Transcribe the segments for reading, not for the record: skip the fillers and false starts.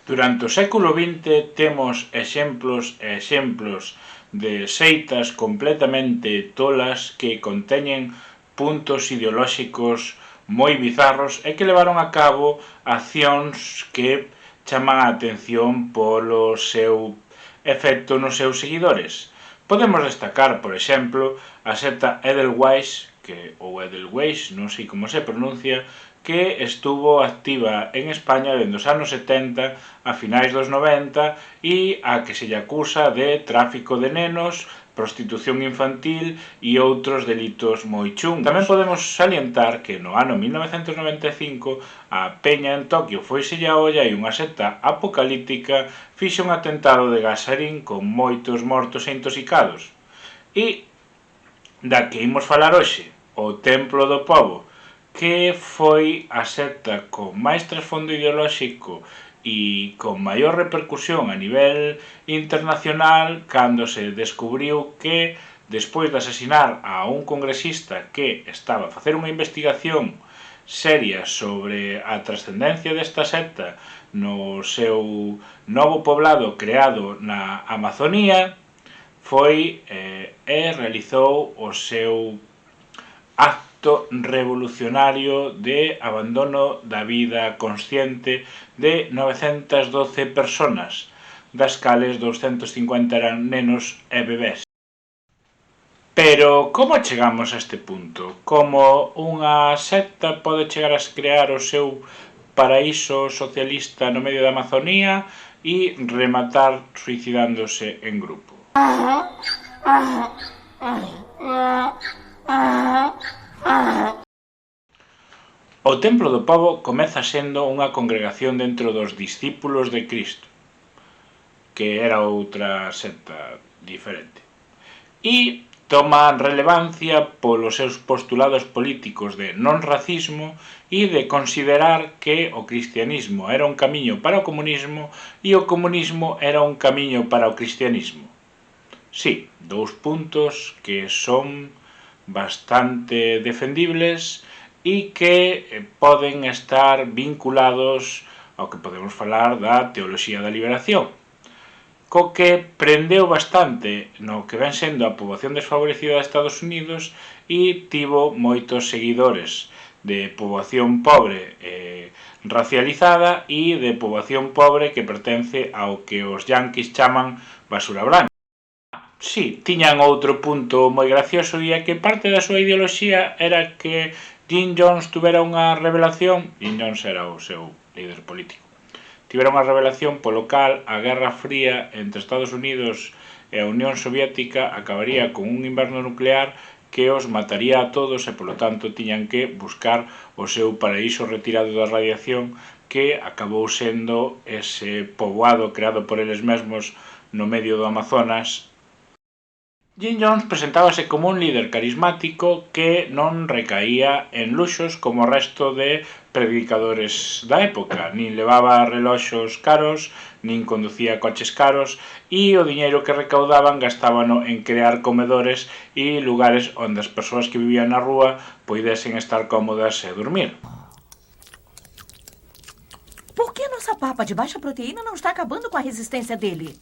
Durante o século XX temos exemplos e exemplos de seitas completamente tolas que conteñen puntos ideolóxicos moi bizarros e que levaron a cabo accións que chaman a atención polo seu efecto nos seus seguidores. Podemos destacar, por exemplo, a secta Edelweiss, ou Edelweiss, non sei como se pronuncia, que estuvo activa en España dende os anos 70 a finais dos 90 e a que se lle acusa de tráfico de nenos, prostitución infantil e outros delitos moi chungos. Tamén podemos salientar que no ano 1995 a peña en Tokio foiselle a olla e unha secta apocalíptica fixe un atentado de gasarín con moitos mortos e intoxicados. E da que imos falar hoxe, o Templo do Pobo, que foi a secta con máis trasfondo ideolóxico e con maior repercusión a nivel internacional cando se descubriu que, despois de asasinar a un congresista que estaba a facer unha investigación seria sobre a trascendencia desta secta no seu novo poblado creado na Amazonía, foi e realizou o seu acto revolucionario de abandono da vida consciente de 912 personas, das cales 250 eran nenos e bebés. Pero como chegamos a este punto? Como unha secta pode chegar a crear o seu paraíso socialista no medio da Amazonía e rematar suicidándose en grupo? O Templo do Pobo comeza sendo unha congregación dentro dos discípulos de Cristo, que era outra secta diferente. E toma relevancia polos seus postulados políticos de non-racismo e de considerar que o cristianismo era un camiño para o comunismo e o comunismo era un camiño para o cristianismo. Sí, dous puntos que son bastante defendibles e que poden estar vinculados ao que podemos falar da teoloxía da liberación, co que prendeu bastante no que ven sendo a poboación desfavorecida de Estados Unidos e tivo moitos seguidores de poboación pobre racializada e de poboación pobre que pertence ao que os yanquis chaman basura blanca. Sí, tiñan outro punto moi gracioso e é que parte da súa ideoloxía era que Jim Jones tuvera unha revelación. Jim Jones era o seu líder político. Tivera unha revelación polo cal a Guerra Fría entre Estados Unidos e a Unión Soviética acabaría con un inverno nuclear que os mataría a todos e, polo tanto, tiñan que buscar o seu paraíso retirado da radiación, que acabou sendo ese poboado creado por eles mesmos no medio do Amazonas. Jim Jones presentábase como un líder carismático que non recaía en luxos como o resto de predicadores da época, nin levaba reloxos caros, nin conducía coches caros e o diñeiro que recaudaban gastábano en crear comedores e lugares onde as persoas que vivían na rúa poidesen estar cómodas e dormir. Por que nossa papa de baixa proteína não está acabando com a resistência dele?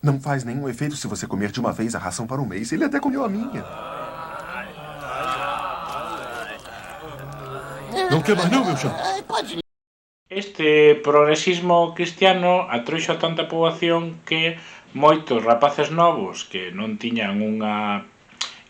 Não faz nenhum efeito se você comer de uma vez a ração para um mês. Ele até comeu a minha. Não quer mais não, meu chão? Este progresismo cristiano atroixo a tanta poboación que moitos rapaces novos que non tiñan unha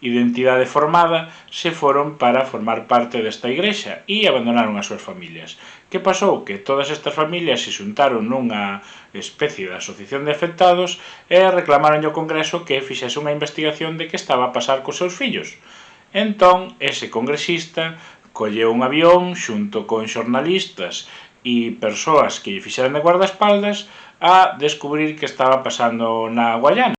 identidade formada se foron para formar parte desta igrexa e abandonaron as súas familias. Que pasou? Que todas estas familias se xuntaron nunha especie de asociación de afectados e reclamaron ao Congreso que fixese unha investigación de que estaba a pasar cos seus fillos. Entón, ese congresista colleu un avión xunto con xornalistas e persoas que lle fixeran de guardaespaldas a descubrir que estaba pasando na Guayana.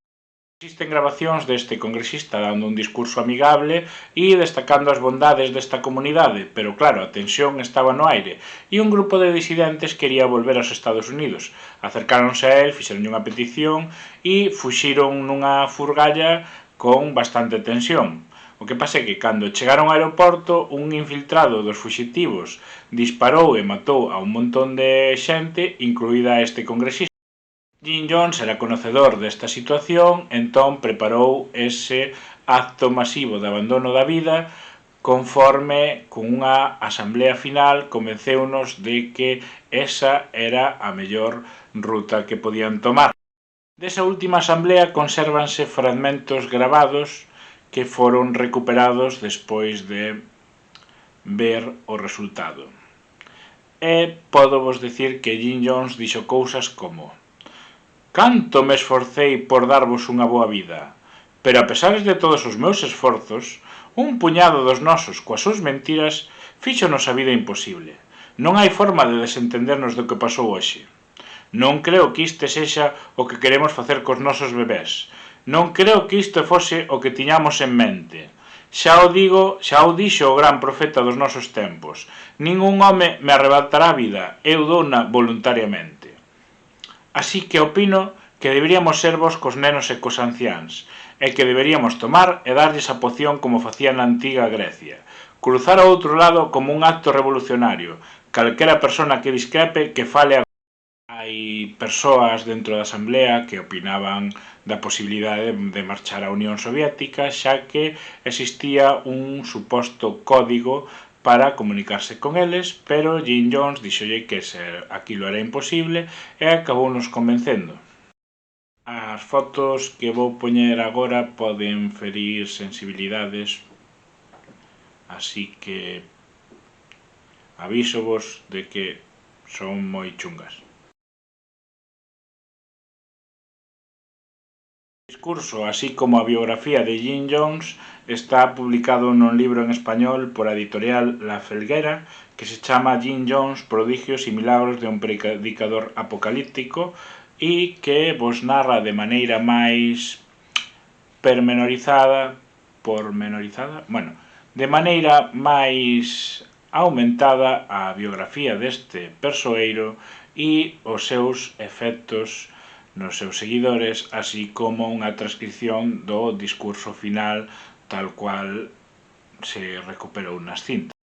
Existen grabacións deste congresista dando un discurso amigable e destacando as bondades desta comunidade, pero claro, a tensión estaba no aire e un grupo de disidentes quería volver aos Estados Unidos. Acercáronse a él, fixeronlle unha petición e fuxiron nunha furgalla con bastante tensión. O que pasa é que cando chegaron ao aeroporto, un infiltrado dos fuxitivos disparou e matou a un montón de xente, incluída este congresista. Jim Jones era conocedor desta situación, entón preparou ese acto masivo de abandono da vida conforme con unha asamblea final convenceunos de que esa era a mellor ruta que podían tomar. Desa última asamblea consérvanse fragmentos gravados que foron recuperados despois de ver o resultado. E podo vos dicir que Jim Jones dixo cousas como: canto me esforcei por darvos unha boa vida, pero a pesar de todos os meus esforzos, un puñado dos nosos coas súas mentiras fíxonos a vida imposible. Non hai forma de desentendernos do que pasou hoxe. Non creo que isto sexa o que queremos facer cos nosos bebés. Non creo que isto fose o que tiñamos en mente. Xa o dixo o gran profeta dos nosos tempos. Ningún home me arrebatará a vida, eu douna voluntariamente. Así que opino que deberíamos ser vos cos nenos e cos anciáns, e que deberíamos tomar e darlles a poción como facía na antiga Grecia. Cruzar ao outro lado como un acto revolucionario. Calquera persona que discrepe que fale a... Hai persoas dentro da asamblea que opinaban da posibilidade de marchar á Unión Soviética, xa que existía un suposto código para comunicarse con eles, pero Jim Jones dixolle que aquilo era imposible e acabou nos convencendo. As fotos que vou poñer agora poden ferir sensibilidades, así que avísovos de que son moi chungas. O discurso, así como a biografía de Jim Jones, está publicado nun libro en español por a editorial La Felguera, que se chama Jim Jones, prodigios e milagros de un predicador apocalíptico, e que vos narra de maneira máis de maneira máis aumentada a biografía deste persoeiro e os seus efectos nos seus seguidores, así como unha transcripción do discurso final tal cual se recuperou nas cintas.